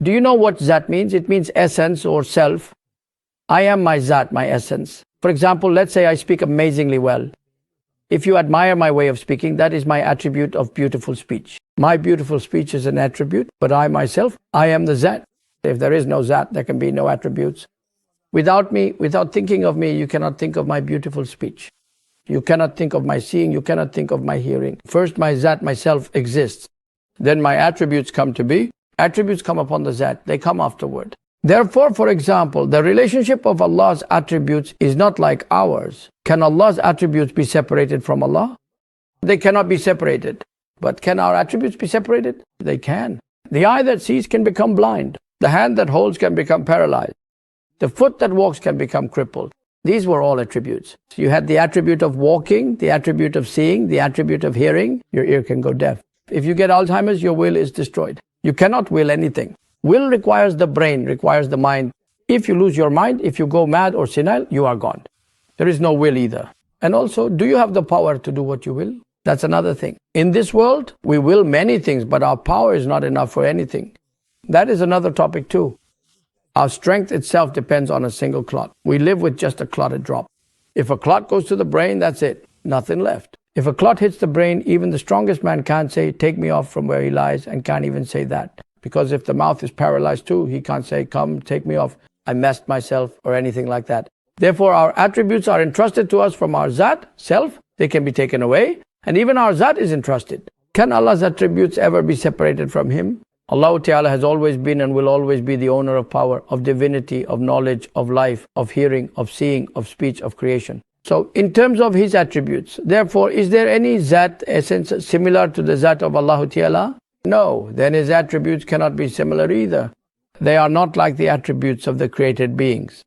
Do you know what zat means? It means essence or self. I am my zat, my essence. For example, let's say I speak amazingly well. If you admire my way of speaking, that is my attribute of beautiful speech. My beautiful speech is an attribute, but I myself, I am the zat. If there is no zat, there can be no attributes. Without me, without thinking of me, you cannot think of my beautiful speech. You cannot think of my seeing, you cannot think of my hearing. First, my zat, myself, exists. Then my attributes come to be. Attributes come upon the zat, they come afterward. Therefore, for example, the relationship of Allah's attributes is not like ours. Can Allah's attributes be separated from Allah? They cannot be separated. But can our attributes be separated? They can. The eye that sees can become blind. The hand that holds can become paralyzed. The foot that walks can become crippled. These were all attributes. So you had the attribute of walking, the attribute of seeing, the attribute of hearing. Your ear can go deaf. If you get Alzheimer's, your will is destroyed. You cannot will anything. Will requires the brain, requires the mind. If you lose your mind, if you go mad or senile, you are gone. There is no will either. And also, do you have the power to do what you will? That's another thing. In this world, we will many things, but our power is not enough for anything. That is another topic too. Our strength itself depends on a single clot. We live with just a clotted drop. If a clot goes to the brain, that's it. Nothing left. If a clot hits the brain, even the strongest man can't say, take me off from where he lies, and can't even say that. Because if the mouth is paralyzed too, he can't say, come, take me off, I messed myself, or anything like that. Therefore, our attributes are entrusted to us from our zat, self. They can be taken away, and even our zat is entrusted. Can Allah's attributes ever be separated from Him? Allah Ta'ala has always been and will always be the owner of power, of divinity, of knowledge, of life, of hearing, of seeing, of speech, of creation. So, in terms of His attributes, therefore, is there any zat essence similar to the zat of Allah Ta'ala? No, then His attributes cannot be similar either. They are not like the attributes of the created beings.